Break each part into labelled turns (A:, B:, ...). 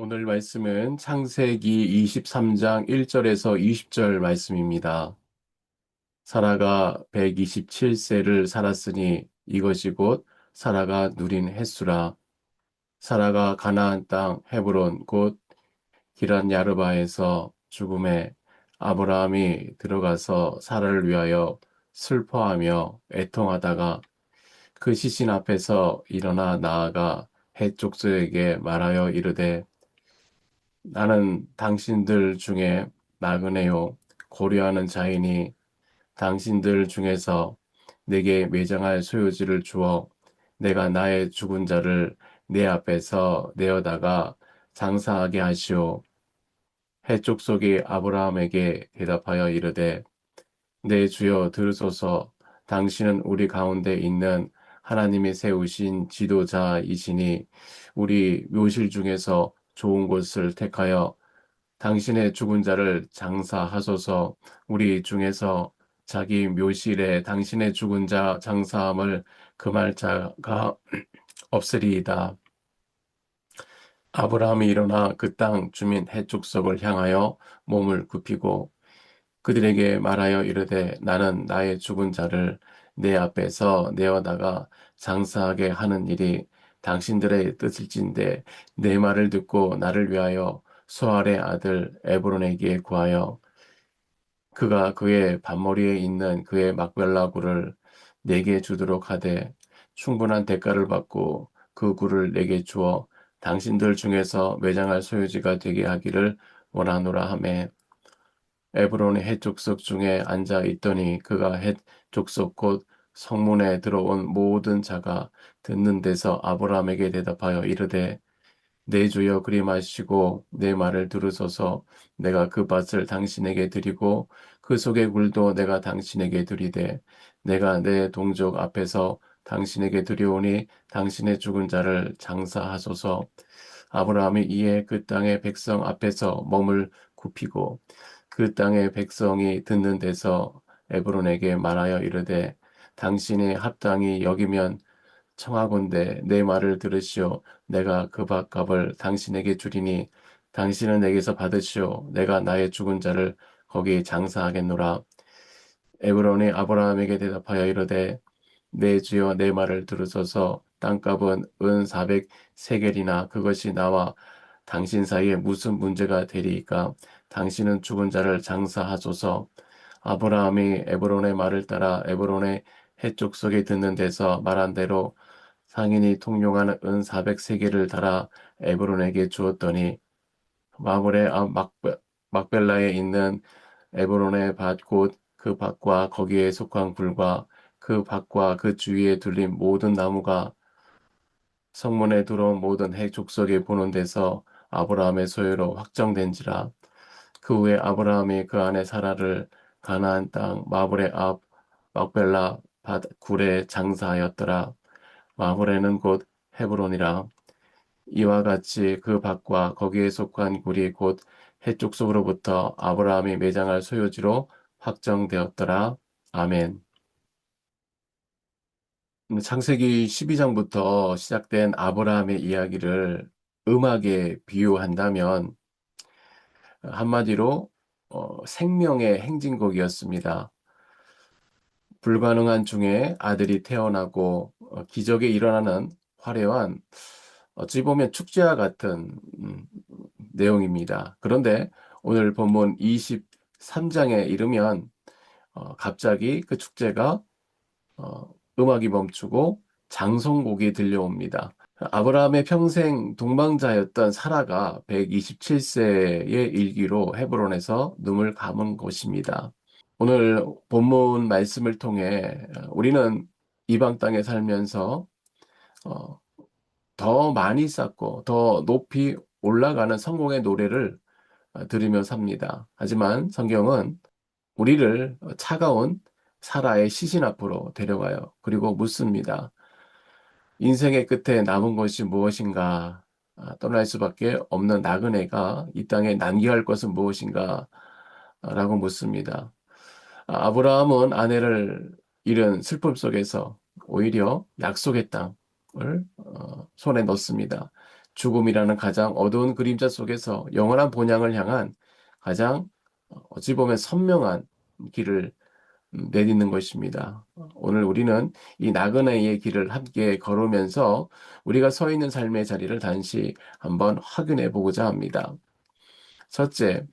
A: 오늘 말씀은 창세기 23장 1절에서 20절 말씀입니다. 사라가 127세를 살았으니 이것이 곧 사라가 누린 횟수라. 사라가 가나안 땅 헤브론 곧 기란 야르바에서 죽음에 아브라함이 들어가서 사라를 위하여 슬퍼하며 애통하다가 그 시신 앞에서 일어나 나아가 헷 족속에게 말하여 이르되 나는 당신들 중에 나그네요 고려하는 자이니 당신들 중에서 내게 매장할 소유지를 주어 내가 나의 죽은 자를 내 앞에서 내어다가 장사하게 하시오. 해족속이 아브라함에게 대답하여 이르되 내 주여 들으소서. 당신은 우리 가운데 있는 하나님이 세우신 지도자이시니 우리 묘실 중에서 좋은 곳을 택하여 당신의 죽은 자를 장사하소서. 우리 중에서 자기 묘실에 당신의 죽은 자 장사함을 금할 자가 없으리이다. 아브라함이 일어나 그 땅 주민 헷 족속을 향하여 몸을 굽히고 그들에게 말하여 이르되 나는 나의 죽은 자를 내 앞에서 내어다가 장사하게 하는 일이 당신들의 뜻일진데 내 말을 듣고 나를 위하여 소알의 아들 에브론에게 구하여 그가 그의 밭머리에 있는 그의 막벨라 굴을 내게 주도록 하되 충분한 대가를 받고 그 굴을 내게 주어 당신들 중에서 매장할 소유지가 되게 하기를 원하노라 하매 에브론의 헷 족속 중에 앉아 있더니 그가 헷 족속 곧 성문에 들어온 모든 자가 듣는 데서 아브라함에게 대답하여 이르되 내 주여 그리 마시고 내 말을 들으소서. 내가 그 밭을 당신에게 드리고 그 속의 굴도 내가 당신에게 드리되 내가 내 동족 앞에서 당신에게 드려오니 당신의 죽은 자를 장사하소서. 아브라함이 이에 그 땅의 백성 앞에서 몸을 굽히고 그 땅의 백성이 듣는 데서 에브론에게 말하여 이르되 당신이 합당히 여기면 청하건대 내 말을 들으시오. 내가 그 밭값을 당신에게 주리니 당신은 내게서 받으시오. 내가 나의 죽은 자를 거기 장사하겠노라. 에브론이 아브라함에게 대답하여 이르되 내 주여 내 말을 들으소서. 땅값은 은 400세겔이나 그것이 나와 당신 사이에 무슨 문제가 되리이까. 당신은 죽은 자를 장사하소서. 아브라함이 에브론의 말을 따라 에브론의 해쪽 속에 듣는 데서 말한 대로 상인이 통용하는 은 400세겔을 달아 에브론에게 주었더니 마물의 막벨라에 있는 에브론의 밭 곧 그 밭과 거기에 속한 굴과 그 밭과 그 주위에 둘린 모든 나무가 성문에 들어온 모든 해 족속에 보는 데서 아브라함의 소유로 확정된지라. 그 후에 아브라함이 그 아내 사라를 가나안 땅 마물의 앞 막벨라 밭 굴에 장사하였더라. 마물에는 곧 헤브론이라. 이와 같이 그 밭과 거기에 속한 굴이 곧 해쪽 속으로부터 아브라함이 매장할 소유지로 확정되었더라. 아멘. 창세기 12장부터 시작된 아브라함의 이야기를 음악에 비유한다면 한마디로 생명의 행진곡이었습니다. 불가능한 중에 아들이 태어나고 기적이 일어나는 화려한 어찌 보면 축제와 같은 내용입니다. 그런데 오늘 본문 23장에 이르면 갑자기 그 축제가 음악이 멈추고 장송곡이 들려옵니다. 아브라함의 평생 동방자였던 사라가 127세의 일기로 헤브론에서 눈을 감은 곳입니다. 오늘 본문 말씀을 통해 우리는 이방 땅에 살면서 어, 더 많이 쌓고 더 높이 올라가는 성공의 노래를 들으며 삽니다. 하지만 성경은 우리를 차가운 사라의 시신 앞으로 데려가요. 그리고 묻습니다. 인생의 끝에 남은 것이 무엇인가? 떠날 수밖에 없는 나그네가 이 땅에 남겨야 할 것은 무엇인가? 라고 묻습니다. 아브라함은 아내를 잃은 슬픔 속에서 오히려 약속의 땅을 손에 넣습니다. 죽음이라는 가장 어두운 그림자 속에서 영원한 본향을 향한 가장 어찌 보면 선명한 길을 내딛는 것입니다. 오늘 우리는 이 나그네의 길을 함께 걸으면서 우리가 서 있는 삶의 자리를 다시 한번 확인해 보고자 합니다. 첫째,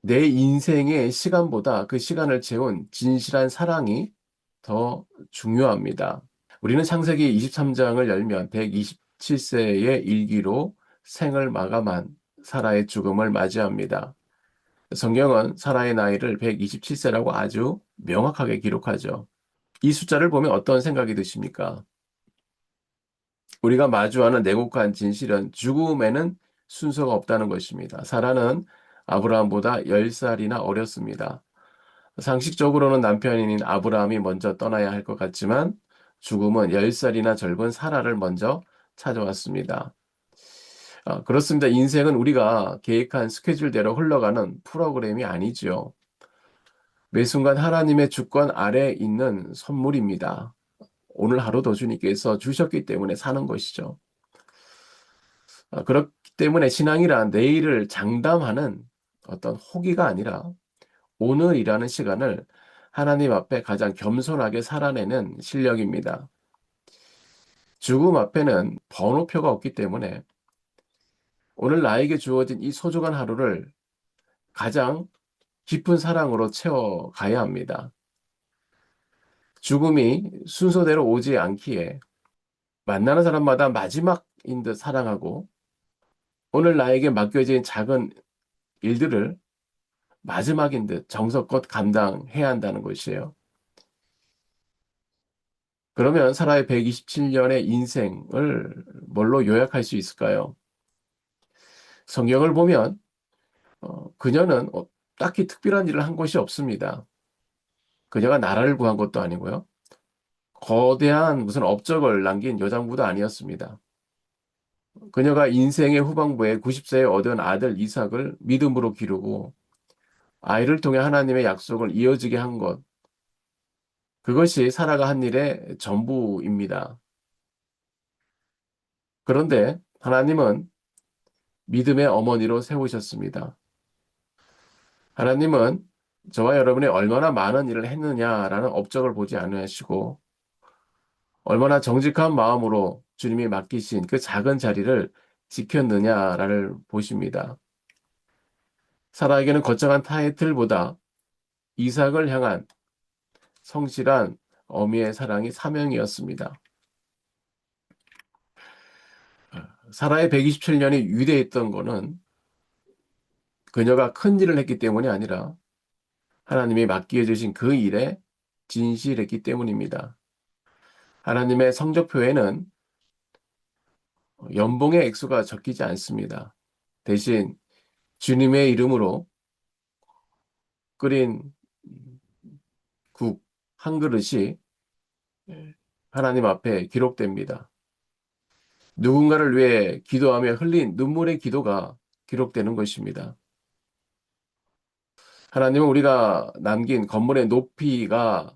A: 내 인생의 시간보다 그 시간을 채운 진실한 사랑이 더 중요합니다. 우리는 창세기 23장을 열면 127세의 일기로 생을 마감한 사라의 죽음을 맞이합니다. 성경은 사라의 나이를 127세라고 아주 명확하게 기록하죠. 이 숫자를 보면 어떤 생각이 드십니까? 우리가 마주하는 냉혹한 진실은 죽음에는 순서가 없다는 것입니다. 사라는 아브라함보다 10살이나 어렸습니다. 상식적으로는 남편인 아브라함이 먼저 떠나야 할 것 같지만 죽음은 10살이나 젊은 사라를 먼저 찾아왔습니다. 그렇습니다. 인생은 우리가 계획한 스케줄대로 흘러가는 프로그램이 아니지요. 매 순간 하나님의 주권 아래에 있는 선물입니다. 오늘 하루도 주님께서 주셨기 때문에 사는 것이죠. 그렇기 때문에 신앙이란 내일을 장담하는 어떤 호기가 아니라 오늘이라는 시간을 하나님 앞에 가장 겸손하게 살아내는 실력입니다. 죽음 앞에는 번호표가 없기 때문에 오늘 나에게 주어진 이 소중한 하루를 가장 깊은 사랑으로 채워가야 합니다. 죽음이 순서대로 오지 않기에 만나는 사람마다 마지막인 듯 사랑하고 오늘 나에게 맡겨진 작은 일들을 마지막인 듯 정성껏 감당해야 한다는 것이에요. 그러면 사라의 127년의 인생을 뭘로 요약할 수 있을까요? 성경을 보면 그녀는 딱히 특별한 일을 한 것이 없습니다. 그녀가 나라를 구한 것도 아니고요. 거대한 무슨 업적을 남긴 여장부도 아니었습니다. 그녀가 인생의 후반부에 90세에 얻은 아들 이삭을 믿음으로 기르고 아이를 통해 하나님의 약속을 이어지게 한 것. 그것이 사라가 한 일의 전부입니다. 그런데 하나님은 믿음의 어머니로 세우셨습니다. 하나님은 저와 여러분이 얼마나 많은 일을 했느냐라는 업적을 보지 않으시고 얼마나 정직한 마음으로 주님이 맡기신 그 작은 자리를 지켰느냐를 보십니다. 사라에게는 거창한 타이틀보다 이삭을 향한 성실한 어미의 사랑이 사명이었습니다. 사라의 127년이 위대했던 것은 그녀가 큰 일을 했기 때문이 아니라 하나님이 맡겨 주신 그 일에 진실했기 때문입니다. 하나님의 성적표에는 연봉의 액수가 적히지 않습니다. 대신 주님의 이름으로 끓인 국 한 그릇이 하나님 앞에 기록됩니다. 누군가를 위해 기도하며 흘린 눈물의 기도가 기록되는 것입니다. 하나님은 우리가 남긴 건물의 높이가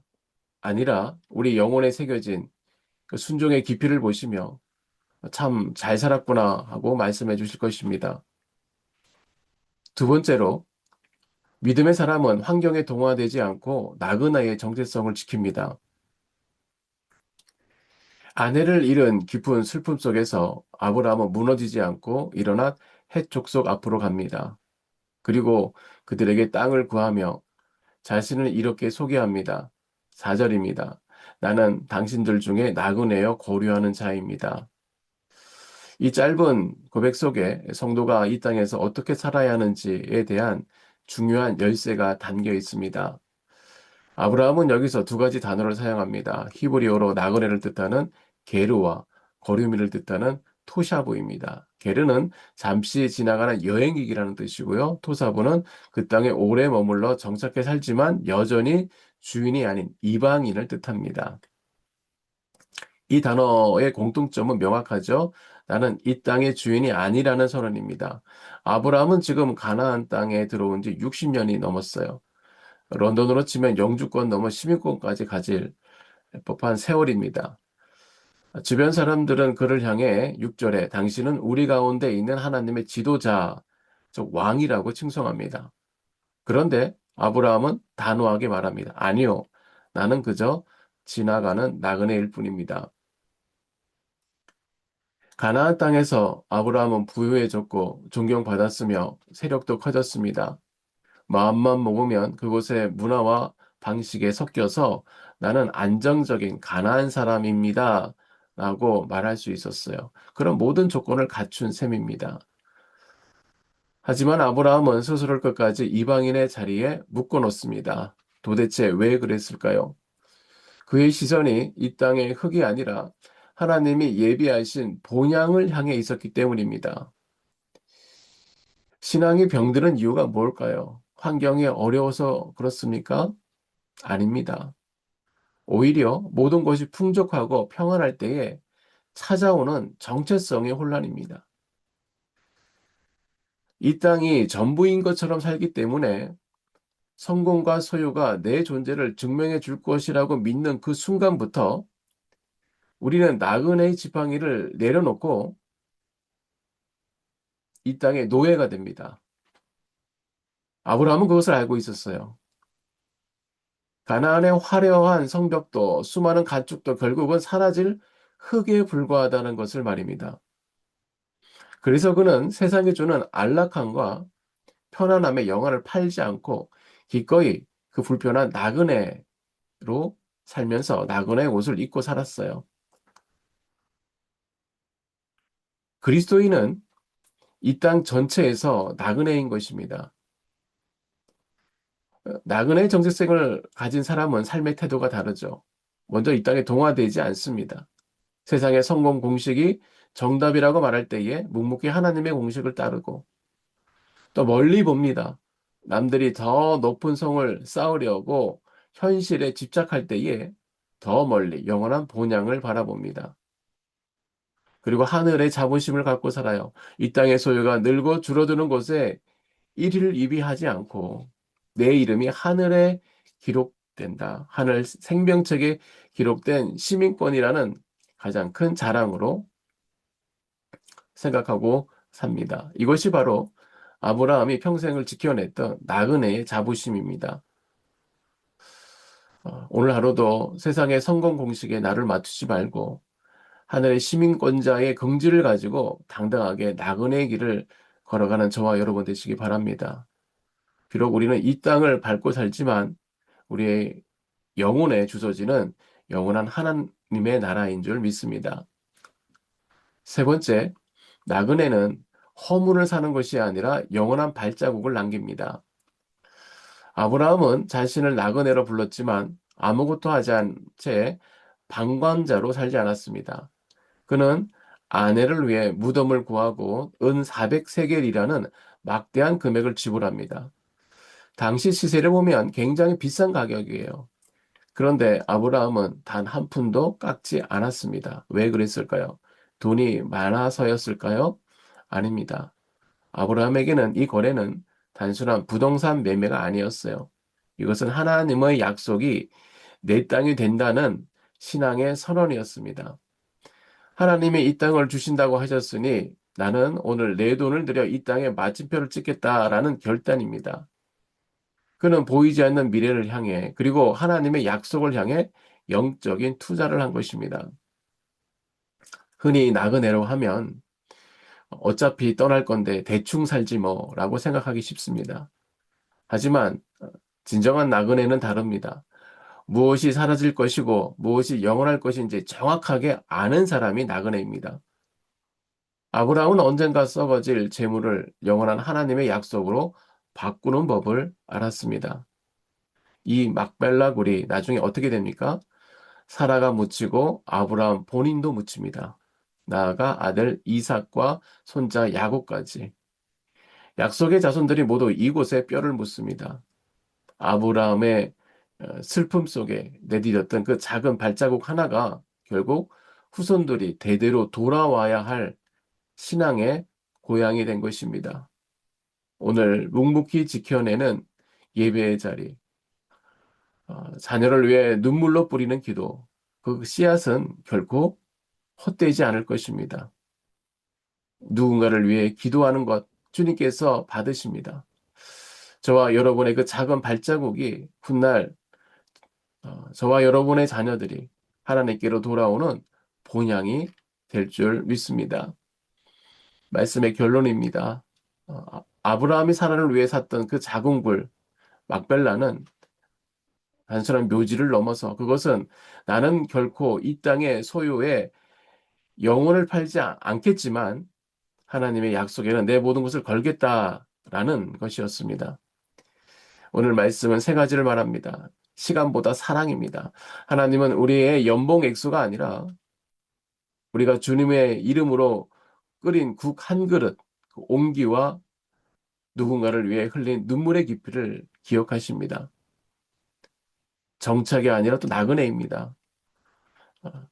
A: 아니라 우리 영혼에 새겨진 그 순종의 깊이를 보시며 참 잘 살았구나 하고 말씀해 주실 것입니다. 두 번째로 믿음의 사람은 환경에 동화되지 않고 나그네의 정체성을 지킵니다. 아내를 잃은 깊은 슬픔 속에서 아브라함은 무너지지 않고 일어나 헷 족속 앞으로 갑니다. 그리고 그들에게 땅을 구하며 자신을 이렇게 소개합니다. 4절입니다. 나는 당신들 중에 나그네여 고려하는 자입니다. 이 짧은 고백 속에 성도가 이 땅에서 어떻게 살아야 하는지에 대한 중요한 열쇠가 담겨 있습니다. 아브라함은 여기서 두 가지 단어를 사용합니다. 히브리어로 나그네를 뜻하는 게르와 거류미를 뜻하는 토샤브입니다. 게르는 잠시 지나가는 여행객이라는 뜻이고요. 토사부는 그 땅에 오래 머물러 정착해 살지만 여전히 주인이 아닌 이방인을 뜻합니다. 이 단어의 공통점은 명확하죠. 나는 이 땅의 주인이 아니라는 선언입니다. 아브라함은 지금 가나안 땅에 들어온 지 60년이 넘었어요. 런던으로 치면 영주권 넘어 시민권까지 가질 법한 세월입니다. 주변 사람들은 그를 향해 6절에 당신은 우리 가운데 있는 하나님의 지도자, 즉 왕이라고 칭송합니다. 그런데 아브라함은 단호하게 말합니다. 아니요, 나는 그저 지나가는 나그네일 뿐입니다. 가나안 땅에서 아브라함은 부유해졌고 존경받았으며 세력도 커졌습니다. 마음만 먹으면 그곳의 문화와 방식에 섞여서 나는 안정적인 가나안 사람입니다. 라고 말할 수 있었어요. 그런 모든 조건을 갖춘 셈입니다. 하지만 아브라함은 스스로를 끝까지 이방인의 자리에 묶어놓습니다. 도대체 왜 그랬을까요? 그의 시선이 이 땅의 흙이 아니라 하나님이 예비하신 본향을 향해 있었기 때문입니다. 신앙이 병드는 이유가 뭘까요? 환경이 어려워서 그렇습니까? 아닙니다. 오히려 모든 것이 풍족하고 평안할 때에 찾아오는 정체성의 혼란입니다. 이 땅이 전부인 것처럼 살기 때문에 성공과 소유가 내 존재를 증명해 줄 것이라고 믿는 그 순간부터 우리는 나그네의 지팡이를 내려놓고 이 땅의 노예가 됩니다. 아브라함은 그것을 알고 있었어요. 가나안의 화려한 성벽도 수많은 가축도 결국은 사라질 흙에 불과하다는 것을 말입니다. 그래서 그는 세상이 주는 안락함과 편안함의 영화를 팔지 않고 기꺼이 그 불편한 나그네로 살면서 나그네의 옷을 입고 살았어요. 그리스도인은 이 땅 전체에서 나그네인 것입니다. 나그네의 정체성을 가진 사람은 삶의 태도가 다르죠. 먼저 이 땅에 동화되지 않습니다. 세상의 성공 공식이 정답이라고 말할 때에 묵묵히 하나님의 공식을 따르고 또 멀리 봅니다. 남들이 더 높은 성을 쌓으려고 현실에 집착할 때에 더 멀리 영원한 본향을 바라봅니다. 그리고 하늘의 자부심을 갖고 살아요. 이 땅의 소유가 늘고 줄어드는 곳에 일희를 이비하지 않고 내 이름이 하늘에 기록된다. 하늘 생명책에 기록된 시민권이라는 가장 큰 자랑으로 생각하고 삽니다. 이것이 바로 아브라함이 평생을 지켜냈던 나그네의 자부심입니다. 오늘 하루도 세상의 성공 공식에 나를 맞추지 말고 하늘의 시민권자의 긍지를 가지고 당당하게 나그네의 길을 걸어가는 저와 여러분 되시기 바랍니다. 비록 우리는 이 땅을 밟고 살지만 우리의 영혼의 주소지는 영원한 하나님의 나라인 줄 믿습니다. 세 번째, 나그네는 허물을 사는 것이 아니라 영원한 발자국을 남깁니다. 아브라함은 자신을 나그네로 불렀지만 아무것도 하지 않은 채 방관자로 살지 않았습니다. 그는 아내를 위해 무덤을 구하고 은 400세겔이라는 막대한 금액을 지불합니다. 당시 시세를 보면 굉장히 비싼 가격이에요. 그런데 아브라함은 단 한 푼도 깎지 않았습니다. 왜 그랬을까요? 돈이 많아서였을까요? 아닙니다. 아브라함에게는 이 거래는 단순한 부동산 매매가 아니었어요. 이것은 하나님의 약속이 내 땅이 된다는 신앙의 선언이었습니다. 하나님이 이 땅을 주신다고 하셨으니 나는 오늘 내 돈을 들여 이 땅에 마침표를 찍겠다라는 결단입니다. 그는 보이지 않는 미래를 향해 그리고 하나님의 약속을 향해 영적인 투자를 한 것입니다. 흔히 나그네로 하면 어차피 떠날 건데 대충 살지 뭐라고 생각하기 쉽습니다. 하지만 진정한 나그네는 다릅니다. 무엇이 사라질 것이고 무엇이 영원할 것인지 정확하게 아는 사람이 나그네입니다. 아브라함은 언젠가 썩어질 재물을 영원한 하나님의 약속으로 바꾸는 법을 알았습니다. 이 막벨라 굴이 나중에 어떻게 됩니까? 사라가 묻히고 아브라함 본인도 묻힙니다. 나아가 아들 이삭과 손자 야곱까지. 약속의 자손들이 모두 이곳에 뼈를 묻습니다. 아브라함의 슬픔 속에 내디뎠던 그 작은 발자국 하나가 결국 후손들이 대대로 돌아와야 할 신앙의 고향이 된 것입니다. 오늘 묵묵히 지켜내는 예배의 자리, 자녀를 위해 눈물로 뿌리는 기도, 그 씨앗은 결코 헛되지 않을 것입니다. 누군가를 위해 기도하는 것 주님께서 받으십니다. 저와 여러분의 그 작은 발자국이 훗날 저와 여러분의 자녀들이 하나님께로 돌아오는 본향이 될 줄 믿습니다. 말씀의 결론입니다. 아브라함이 사라를 위해 샀던 그 작은 굴 막벨라는 단순한 묘지를 넘어서 그것은 나는 결코 이 땅의 소유에 영혼을 팔지 않겠지만 하나님의 약속에는 내 모든 것을 걸겠다라는 것이었습니다. 오늘 말씀은 세 가지를 말합니다. 시간보다 사랑입니다. 하나님은 우리의 연봉 액수가 아니라 우리가 주님의 이름으로 끓인 국 한 그릇, 그 온기와 누군가를 위해 흘린 눈물의 깊이를 기억하십니다. 정착이 아니라 또 나그네입니다.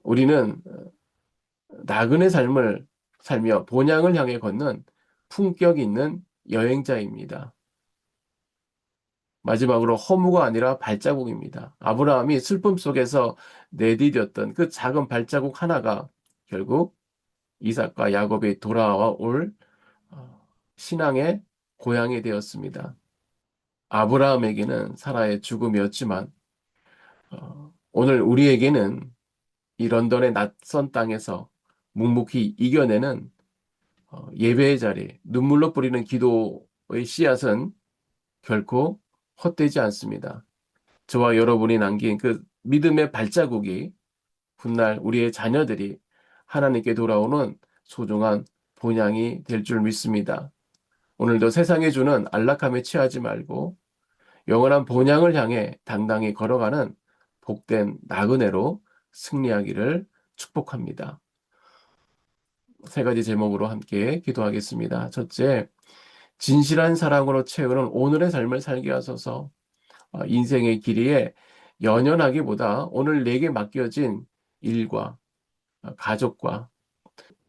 A: 우리는 나그네 삶을 살며 본향을 향해 걷는 품격 있는 여행자입니다. 마지막으로 허무가 아니라 발자국입니다. 아브라함이 슬픔 속에서 내디뎠던 그 작은 발자국 하나가 결국 이삭과 야곱이 돌아올 신앙의 고향이 되었습니다. 아브라함에게는 사라의 죽음이었지만 오늘 우리에게는 이 런던의 낯선 땅에서 묵묵히 이겨내는 예배의 자리, 눈물로 뿌리는 기도의 씨앗은 결코 헛되지 않습니다. 저와 여러분이 남긴 그 믿음의 발자국이 훗날 우리의 자녀들이 하나님께 돌아오는 소중한 본향이 될 줄 믿습니다. 오늘도 세상에 주는 안락함에 취하지 말고 영원한 본향을 향해 당당히 걸어가는 복된 나그네로 승리하기를 축복합니다. 세 가지 제목으로 함께 기도하겠습니다. 첫째, 진실한 사랑으로 채우는 오늘의 삶을 살게 하소서. 인생의 길이에 연연하기보다 오늘 내게 맡겨진 일과 가족과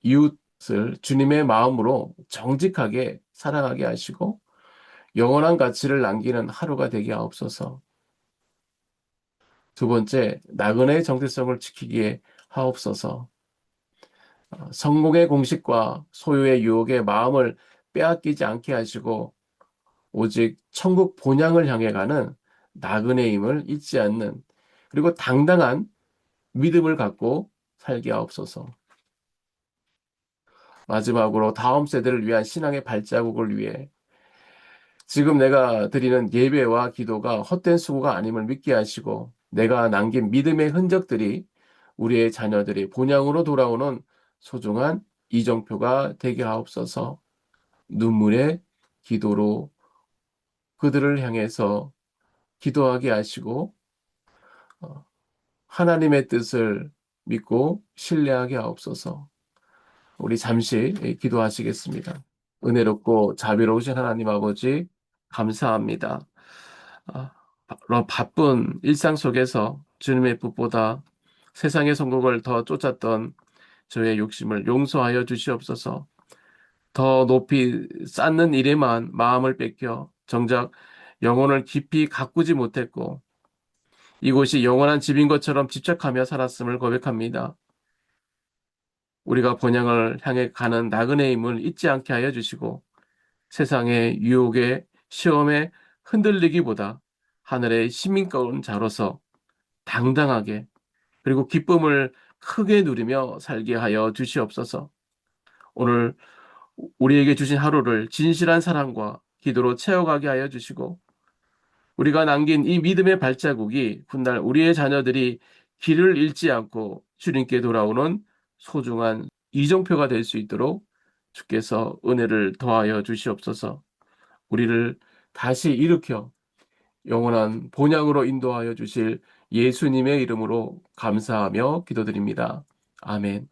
A: 이웃을 주님의 마음으로 정직하게 사랑하게 하시고 영원한 가치를 남기는 하루가 되게 하옵소서. 두 번째, 나그네의 정체성을 지키기에 하옵소서. 성공의 공식과 소유의 유혹에 마음을 빼앗기지 않게 하시고 오직 천국 본향을 향해 가는 나그네임을 잊지 않는 그리고 당당한 믿음을 갖고 살게 하옵소서. 마지막으로 다음 세대를 위한 신앙의 발자국을 위해 지금 내가 드리는 예배와 기도가 헛된 수고가 아님을 믿게 하시고 내가 남긴 믿음의 흔적들이 우리의 자녀들이 본향으로 돌아오는 소중한 이정표가 되게 하옵소서. 눈물의 기도로 그들을 향해서 기도하게 하시고 하나님의 뜻을 믿고 신뢰하게 하옵소서. 우리 잠시 기도하시겠습니다. 은혜롭고 자비로우신 하나님 아버지 감사합니다. 아, 바쁜 일상 속에서 주님의 뜻보다 세상의 성공을 더 쫓았던 저의 욕심을 용서하여 주시옵소서. 더 높이 쌓는 일에만 마음을 뺏겨 정작 영혼을 깊이 가꾸지 못했고 이곳이 영원한 집인 것처럼 집착하며 살았음을 고백합니다. 우리가 본향을 향해 가는 나그네임을 잊지 않게 하여 주시고 세상의 유혹에 시험에 흔들리기보다 하늘의 시민가운 자로서 당당하게 그리고 기쁨을 크게 누리며 살게 하여 주시옵소서. 오늘 우리에게 주신 하루를 진실한 사랑과 기도로 채워가게 하여 주시고 우리가 남긴 이 믿음의 발자국이 훗날 우리의 자녀들이 길을 잃지 않고 주님께 돌아오는 소중한 이정표가 될 수 있도록 주께서 은혜를 더하여 주시옵소서. 우리를 다시 일으켜 영원한 본향으로 인도하여 주실 예수님의 이름으로 감사하며 기도드립니다. 아멘.